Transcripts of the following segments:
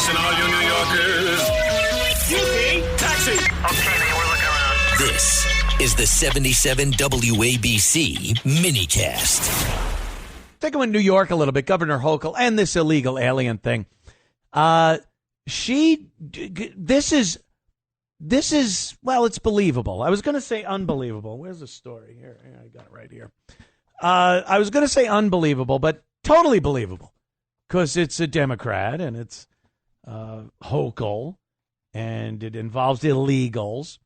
Listen, all you New Yorkers. Easy. Taxi. Okay, man, we're looking around. This is the 77 WABC minicast. Taking in New York a little bit, Governor Hochul and this illegal alien thing. This is, well, it's believable. I was going to say unbelievable. Where's the story? Here, I got it right here. I was going to say unbelievable, but totally believable because it's a Democrat and it's Hochul and it involves illegals.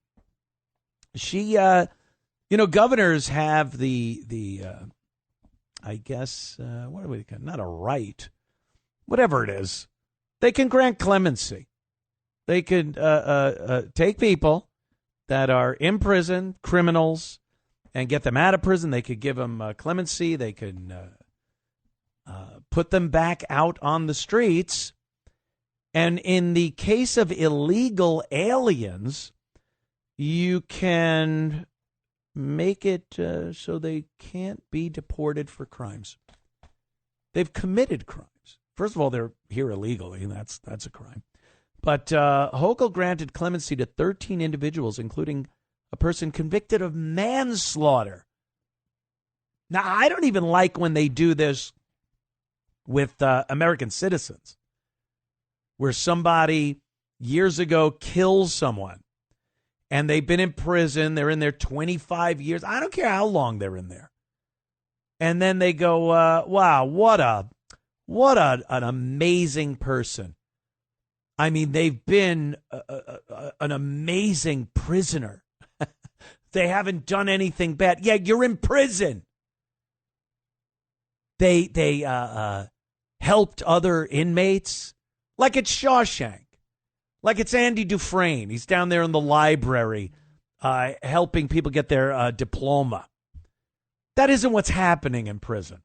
Governors have the I guess, what do we call it? Not a right, whatever it is. They can grant clemency. They could take people that are in prison, criminals, and get them out of prison. They could give them clemency. They could put them back out on the streets. And in the case of illegal aliens, you can make it so they can't be deported for crimes. They've committed crimes. First of all, they're here illegally, and that's a crime. But Hochul granted clemency to 13 individuals, including a person convicted of manslaughter. Now, I don't even like when they do this with American citizens, where somebody years ago kills someone. And they've been in prison. They're in there 25 years. I don't care how long they're in there. And then they go, wow, what an amazing person. I mean, they've been an amazing prisoner. They haven't done anything bad. Yeah, you're in prison. They helped other inmates, like it's Shawshank. Like it's Andy Dufresne. He's down there in the library helping people get their diploma. That isn't what's happening in prison.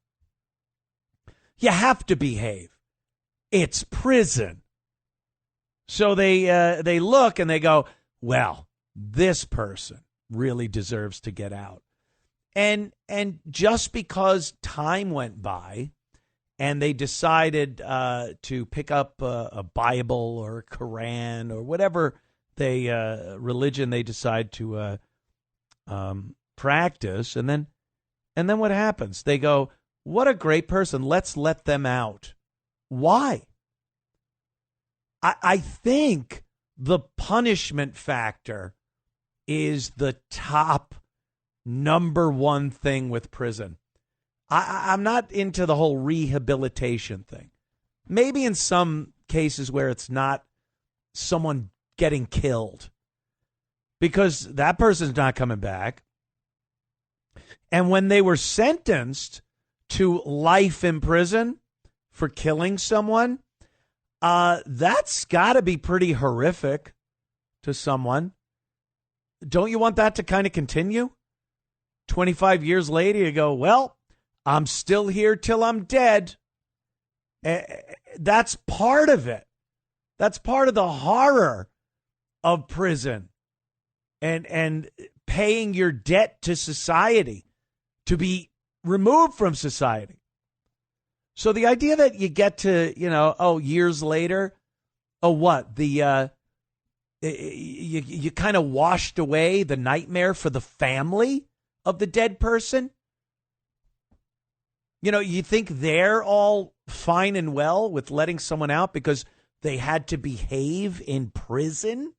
You have to behave. It's prison. So they look and they go, well, this person really deserves to get out. And just because time went by, and they decided to pick up a Bible or a Quran or whatever religion they decide to practice, and then what happens? They go, "What a great person! Let's let them out." Why? I think the punishment factor is the top number one thing with prison. I'm not into the whole rehabilitation thing. Maybe in some cases where it's not someone getting killed, because that person's not coming back. And when they were sentenced to life in prison for killing someone, that's got to be pretty horrific to someone. Don't you want that to kind of continue? 25 years later, you go, well, I'm still here till I'm dead. That's part of it. That's part of the horror of prison and paying your debt to society to be removed from society. So the idea that you get to, years later, you kind of washed away the nightmare for the family of the dead person. You think they're all fine and well with letting someone out because they had to behave in prison?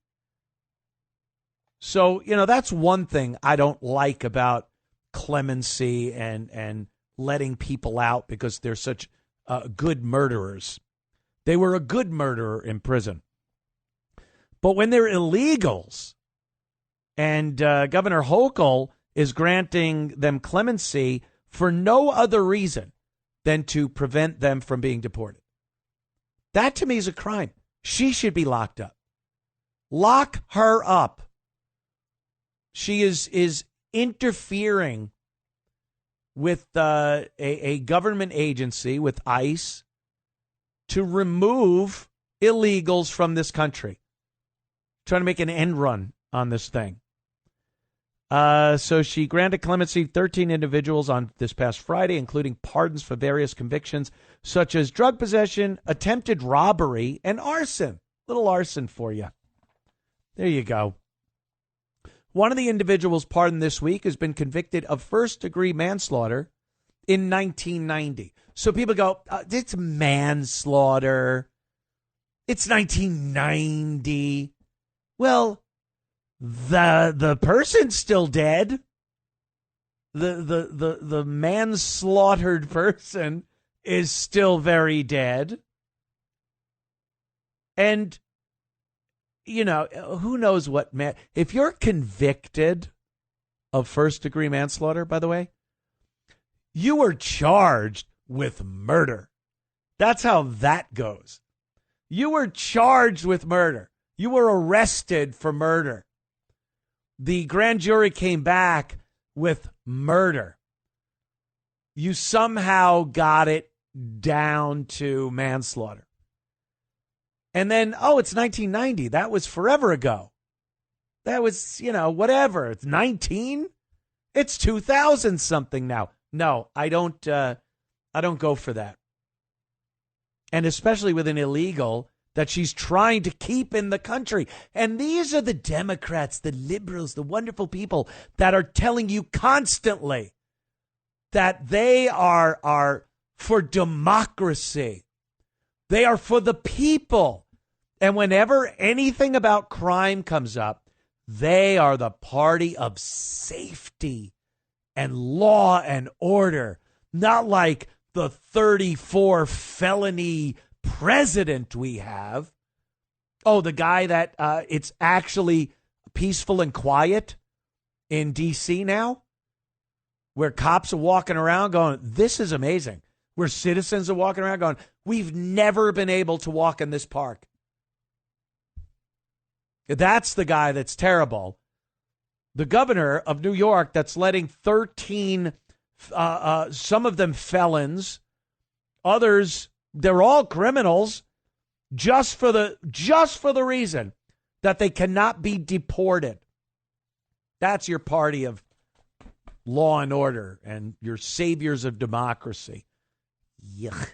So, that's one thing I don't like about clemency and letting people out because they're such good murderers. They were a good murderer in prison. But when they're illegals and Governor Hochul is granting them clemency for no other reason than to prevent them from being deported. That to me is a crime. She should be locked up. Lock her up. She is interfering with a government agency, with ICE, to remove illegals from this country. Trying to make an end run on this thing. So she granted clemency 13 individuals on this past Friday, including pardons for various convictions, such as drug possession, attempted robbery, and arson. Little arson for you. There you go. One of the individuals pardoned this week has been convicted of first-degree manslaughter in 1990. So people go, it's manslaughter. It's 1990. Well, the person's still dead. The manslaughtered person is still very dead. And, you know, who knows what if you're convicted of first-degree manslaughter, by the way, you were charged with murder. That's how that goes. You were charged with murder. You were arrested for murder. The grand jury came back with murder. You somehow got it down to manslaughter. And then, it's 1990. That was forever ago. That was, whatever. It's 19? It's 2000 something now. No, I don't go for that. And especially with an illegal that she's trying to keep in the country. And these are the Democrats, the liberals, the wonderful people that are telling you constantly that they are for democracy. They are for the people. And whenever anything about crime comes up, they are the party of safety and law and order, not like the 34 felony president we have. Oh, the guy that it's actually peaceful and quiet in D.C. now, where cops are walking around going, this is amazing. Where citizens are walking around going, we've never been able to walk in this park. That's the guy that's terrible. The governor of New York that's letting 13, some of them felons, others, they're all criminals, just for the reason that they cannot be deported. That's your party of law and order and your saviors of democracy. Yuck.